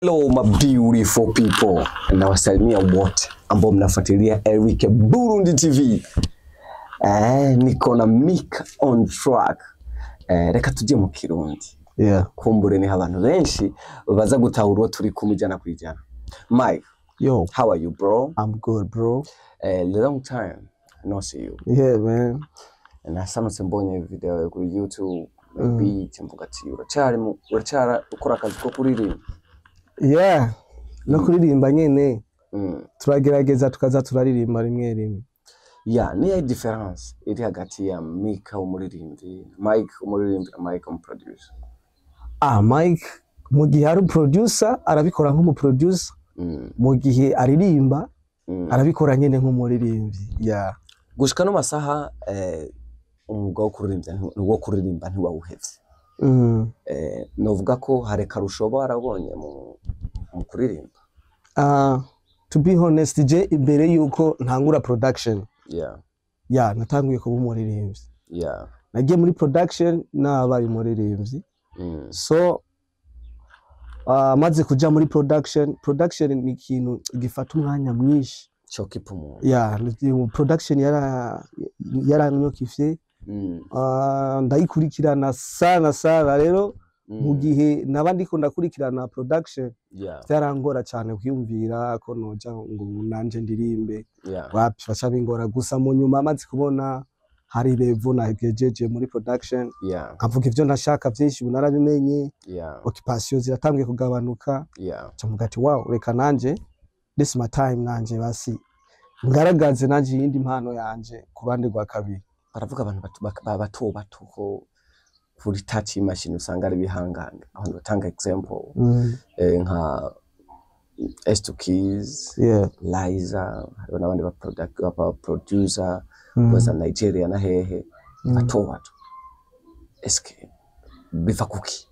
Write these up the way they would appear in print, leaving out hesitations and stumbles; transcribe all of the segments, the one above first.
Hello my beautiful people, na wasalimia wote ambao mnafuatilia Eric Burundi TV. Niko na mic on track. Reka tujye mu Kirundi. Kumbure ni abantu benshi baza gutahura turi kumujana kwijana. Mike, yo, how are you, bro? I'm good, bro. Long time no see you. Yeah, man. Na sanutse mbonye video kuri YouTube, maybe mvuga ati uracyara ukora akazi ko kuririmba. Yeah, no kuririmba nyene. Turagerageza tukaza turaririmba rimwe rimwe. Yeah, niya difference iri hagati ya Mika umuririmbyi, Mike umuririmbyi na Mike umuproducer. Mike mu gihe ari producer arabikora nk'umuproducer. Mu gihe aririmba arabikora nyene nk'umuririmbyi. Yeah. Gushika no masaha umwuga wo kuririmba ntiwawuhevye. Novuga ko hari karusho barabonye mu kuririmba. To be honest, je imbere yuko ntangura production. Yeah, natanguye kuba umuririmbyi. Yeah. Nagiye muri production nabaye umuririmbyi. So maze kuja muri production ni ikintu gifata umwanya mwinshi. Chokipumu. Yeah, production yaranyokifye. Ndayikurikirana sana rero mu gihe nabandi ko ndakurikirana production. Byarangora cyane kwiyumvira ko noja ngo nanje ndirimbe. Wapi bacabingora gusa mu nyuma amaze kubona hari level nagejeje muri production. Nkavuga ivyo ndashaka byinshi bunarabimenye. Occupation ziratangiye kugabanuka. Cyamvuga ati wow, reka nanje this my time nanje basi ngaragaze nanje yindi impano yanje ku bandi gwa kabiri. Baravuga abantu bato ko kuri touch machine usanga ari bihanganga. Aho batanga example nka S2 Keys, Liza, hari n'abandi ba producer baza Nigeria na hehe bato. Eske biva kuki?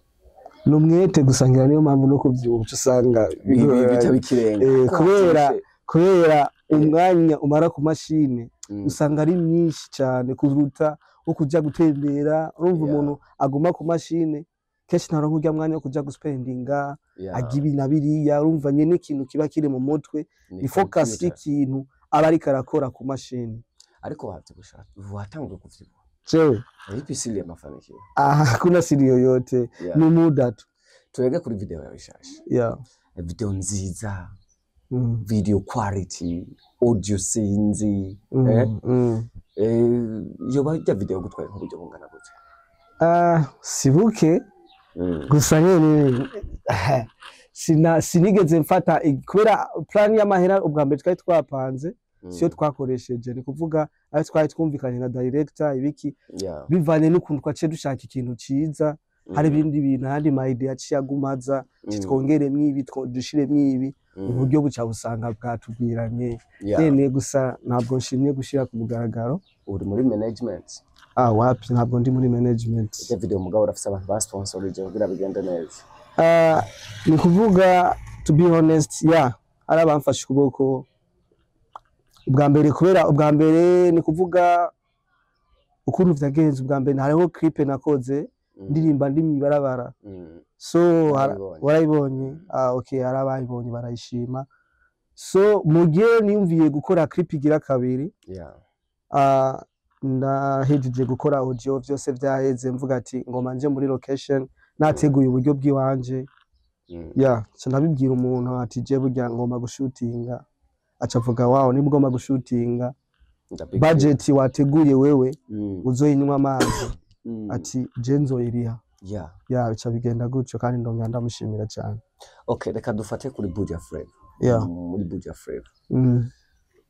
Numwete gusangira niyo mpamvu no kuvyumva usanga bitabikirenga. kubera umwanya umara ku mashine usanga ari myinshi cyane kuruta ukuja gutembera. Urumva umuntu aguma ku mashine keshi naronka ujya mwanya wo kuja guspendinga agibi nabiriya. Urumva nyene ikintu kiba kiri mu mutwe ni focus y'ikintu aba ari karakora ku mashine. Ariko wavye gushaka watanguye kuvyibuha jewe ipi siri ya mafanikio? Kuna siri yoyote. Ni muda tu. Tuwege kuri video ya bishasha. Video nziza, video quality, audio sinzi. Yoba ya video gutwaye nk'uburyo bungana gute? Sibuke gusa nyene sinigeze mfata kubera plan y'amahera ubwa mbere twari twapanze siyo twakoresheje. Ni kuvuga ari twari twumvikanye na director ibiki bivanye n'ukuntu twace dushaka ikintu ciza. Hari ibindi bintu handi my idea ciyagumaza twongeremwe ibi dushiremwe ibi uburyo buca busanga bwatubwiranye nene. Gusa ntabwo nshimye gushira ku mugaragaro. Uri muri management? Wapi, ntabwo ndi muri management. Iyo video mugabo urafise abantu ba sponsorije kugira bigende neza. Ni kuvuga to be honest, ari abamfashe kuboko ubwa mbere. Kubera ubwa mbere ni kuvuga ukuntu vyagenze. Ubwa mbere hariho clip nakoze ndirimba ndi mwibarabara. So warayibonye? Okay, arabayibonye barayishima. So mugihe niyumviye gukora clip igira kabiri, ndahejeje gukora audio vyose vyaheze. Mvuga ati ngoma nje muri location nateguye uburyo bw'iwanje. Nabibwira umuntu ati je burya ngoma gushutinga. Acavuga wow, nibwo gushutinga budget wateguye wewe uzoyinywa amazi. Ati je nzoyiriha. Bica bigenda gutyo kandi ndonga ndamushimira cyane. Okay, reka dufate kuri Buja Flavor. Muri Buja Flavor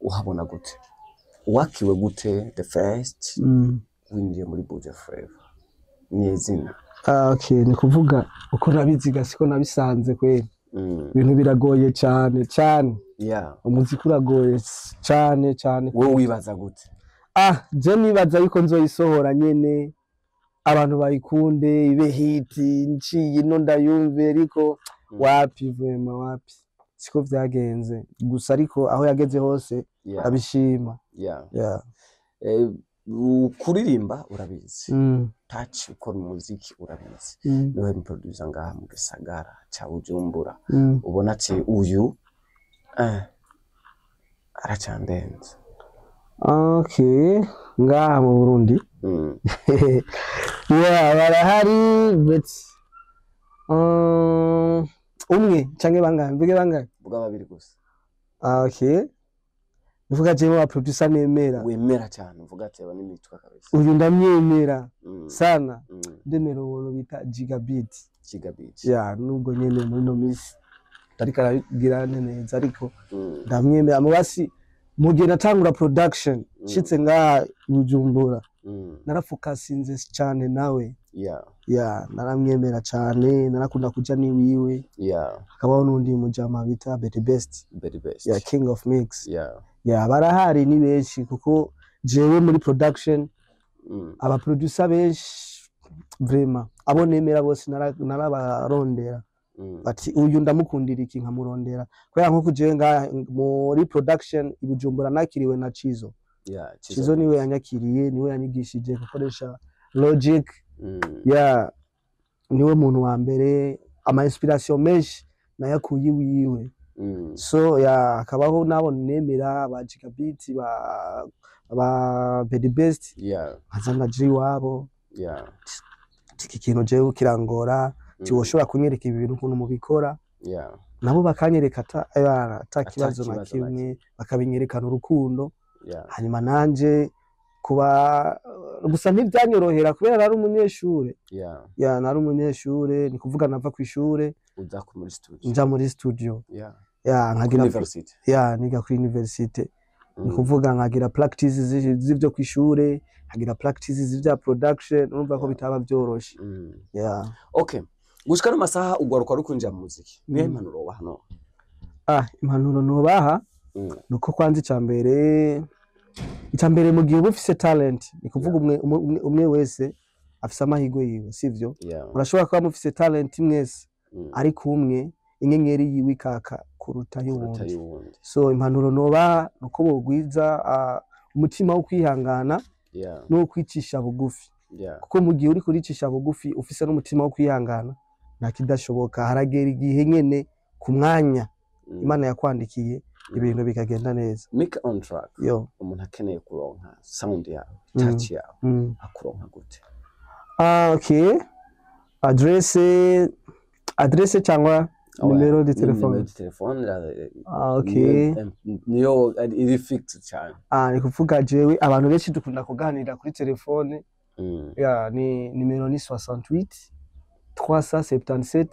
uhabona gute? Wakiwe gute the first winjiye muri Buja Flavor? Nyezina. Okay, ni kuvuga uko nabiziga siko nabisanze kweli. Ibintu biragoye cyane. Umuziki uragoye cyane. Wowe wibaza gute? Je nibaza yuko nzoyisohora nyene abantu bayikunde ibe hit nciye no ndayumve. Ariko wapi siko vyagenze. Gusa ariko aho yageze hose abishima. kuririmba urabizi touch ukora umuziki urabizi niwe producer ngaha mu gisagara ca Bujumbura ubona ati uyu aracyandenze. Okay, ngaha mu Burundi yeah barahari but umwe canke bangahe mvuge bangahe vuga babiri gusa. Okay, uvuga je wa producer nemera wemera cyane uvuga ati aba n'imitwa kabisa uyu ndamwemera sana ndemera ubuntu bita Gigabit yeah nubwo nyene muri no misi tariko aragira neza ariko ndamwemera amubasi mugihe natangura production shitse nga Bujumbura narafokasinze cyane nawe naramwemera cyane narakunda kuja ni wiwe akabaho nundi mujama bita Betty Best King of Mix barahari ni benshi kuko jewe muri production aba producer benshi vraiment abo nemera bose narabarondera bati uyu ndamukundira iki nkamurondera kubera nko kuje nga muri production Ibujumbura nakiriwe na Chizo Chizo niwe yanyakiriye niwe yanyigishije gukoresha Logic niwe muntu wa mbere ama inspiration menshi nayakuye wiwe so akabaho nabo nemera ba Gigabit ba Betty Best azana G wabo iki kintu jewe kirangora cyoshobora kunyereka ibintu ukuntu mubikora nabo bakanyereka ata kibazo na kimwe bakabinyerekana urukundo hanyuma nanje kuba gusa ntibyanyorohera kubera nari umunyeshure nari umunyeshure ni kuvuga nava ku ishure nja muri studio nkagira university niga kuri university ni kuvuga nkagira practice z'ivyo ku ishure nkagira practice z'ivya production urumva ko bitaba byoroshe okay gushika no masaha ugwaruka rukunja mu muziki niye impanuro wa hano impanuro nobaha nuko kwanza icambere mu gihe ufise talent ni kuvuga umwe wese afise amahigo yiwe sivyo urashobora kuba mufise talent mwese ariko umwe inyenyeri yiwe ikaka kuruta y'uwundi so impanuro noba nuko bogwiza umutima wo kwihangana no kwicisha bugufi kuko mu gihe uri kuricisha bugufi ufise n'umutima wo kwihangana nakidashoboka haragera igihe nyene ku mwanya Imana yakwandikiye ibintu bikagenda neza. Mic on track umuntu akeneye kuronka sound yawe touch yawe akuronka gute? Okay, adresse cyangwa numero de telefone. Okay, niyo iri fixed cyane. Ni kuvuga jewe abantu benshi dukunda kuganira kuri telefone. Ni numero ni 68 377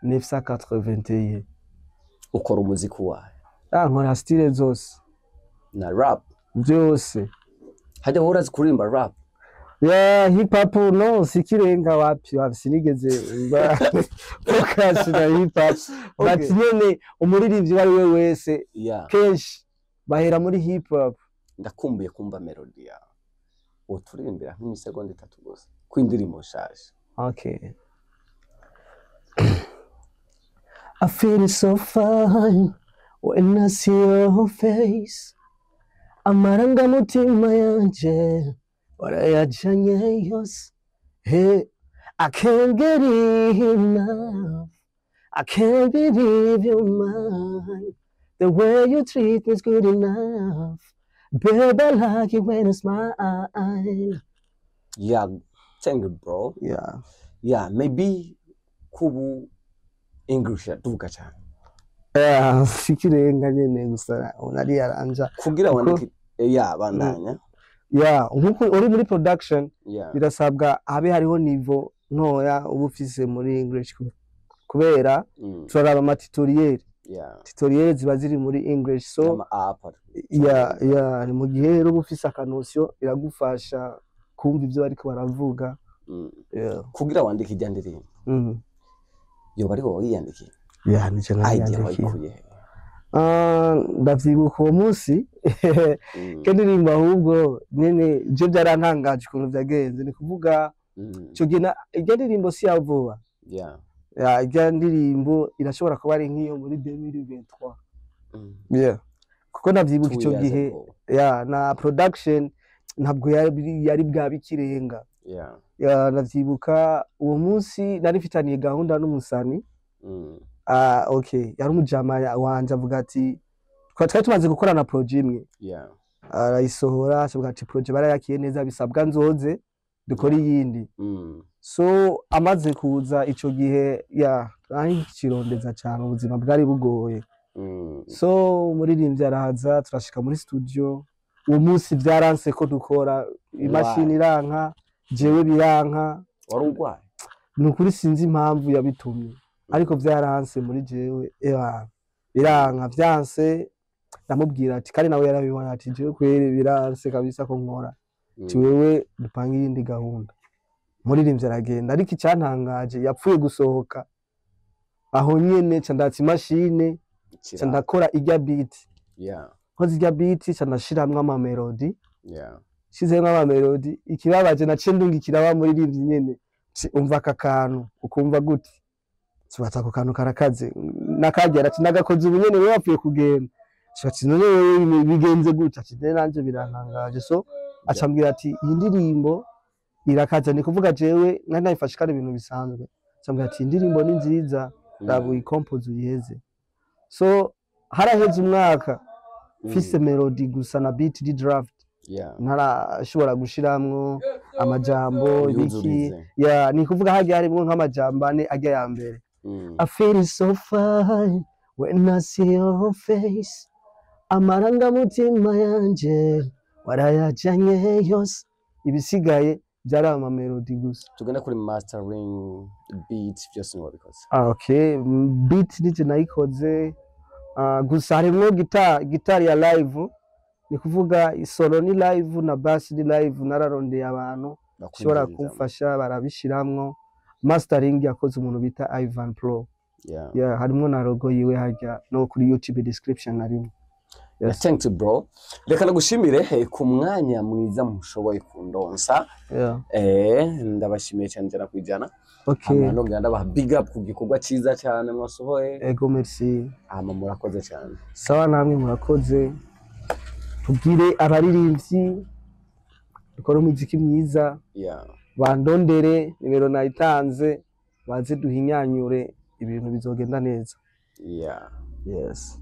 981. Ukora umuziki wawe? Nkora style zose. Na rap? Byose. Hajya urazi kuririmba rap? Hip hop no sikirenga wapi sinigeze focus na hip hop. But nyene umuririmbyi wari we wese kenshi bahera muri hip hop. Ndakumbuye kumva melody yawe. Uturirimbira nk'imisegonda 3 gusa kwindirimbo shaje. Okay. I feel so fine when I see your face. Amarangamutima yanje warayajanye yose. Hey, I can't get enough. I can't believe you're mine. The way you treat me is good enough. Baby, I like it when I smile. Yeah, thank you, bro. Yeah, maybe kubu English tuvuga cyane. Sikirenga nyene gusa unari yaranja kugira wandike bandanya. Nkuko uri muri production birasabwa habe hariho niveau ntoya ubufise muri English kubera turaraba amatutoriel. Tutoriel ziba ziri muri English so ni mu gihe rero ubufise akanosiyo iragufasha kumva ivyo bariko baravuga. Kugira wandike ijyandirimbo. Yo bari wowe yandike. Nice nayandike. Ndavyibuka uwo munsi kendirimba ahubwo nyene je byarantangaje ukuntu byagenze ni kuvuga cyo gina ijyandirimbo si yavuba. Ijyandirimbo irashobora kuba ari nkiyo muri 2023. Kuko ndavyibuka icyo gihe na production ntabwo yari bwabikirenga. Ndavyibuka uwo munsi nari mfitaniye gahunda n'umusani. Okay, yari umujama wanje avuga ati twari tumaze gukorana projet imwe. Arayisohora avuga ati projet barayakiye neza bisabwa nzoze dukora iyindi. So amaze kuza ico gihe kirondeza cyane ubuzima bwari bugoye. So umuririmbyi araza turashika muri studio. Uwo munsi byaranse ko dukora, imashini iranka, jewe biranka. Wari urwaye? Nukuri sinzi impamvu yabitumye, ariko byaranse muri jewe biranka byanse. Ndamubwira ati kandi nawe yarabibona ati jewe kwere biranse kabisa ko nkora. Ati wewe dupanga iyindi gahunda. Umuririmbyi aragenda, ariko icyantangaje yapfuye gusohoka aho nyene candatse imashine ndakora irya beat. Nkoze irya beat canashiramwe ama melody. Shizemwe ama melody, ikibabaje nace ndungikira wa muririmbyi nyene. Umva akakantu ukumva gute? Subata ko kantu karakaze. Nakagera ati nagakoze ubunyene we wapfuye kugenda. Shati none bigenze gute? Ati nanje birantangaje. So acambwira ati iyi ndirimbo irakaza, ni kuvuga jewe nayifashe kandi ibintu bisanzwe. Acambwira ati indirimbo ni nziza, ndabu ikompose uyiheze. So haraheze umwaka fise melody gusa na beat di draft. Ntarashobora gushiramwo amajambo biki. Ni kuvuga hagiye harimo nk'amajambo ane ajya ya mbere. I feel so fine when I see your face. Amarangamutima yanje warayajanye yose. Ibisigaye byari ama melody gusa. Tugenda kuri mastering beat byose wabikoze? Okay, beat nije nayikoze. Gusa harimo guitar ya live. Ni kuvuga solo ni live na bass ni live. Nararondeye abantu bashobora kumfasha barabishiramwo. Mastering yakoze umuntu bita Ivan Pro. Harimo na logo yiwe hajya no kuri YouTube description narimo. Thank you bro. Reka nagushimire ku mwanya mwiza mushoboye kundonsa. Ndabashimiye cyane cyane kwijana. Okay. Hano nganda ba big up ku gikorwa cyiza cyane mwasohoye. Ego merci. Murakoze cyane. Sawa namwe murakoze. Tubwire abaririmbyi dukora umuziki mwiza. Bandondere nimero nayitanze baze duhinyanyure ibintu bizogenda neza. Yes.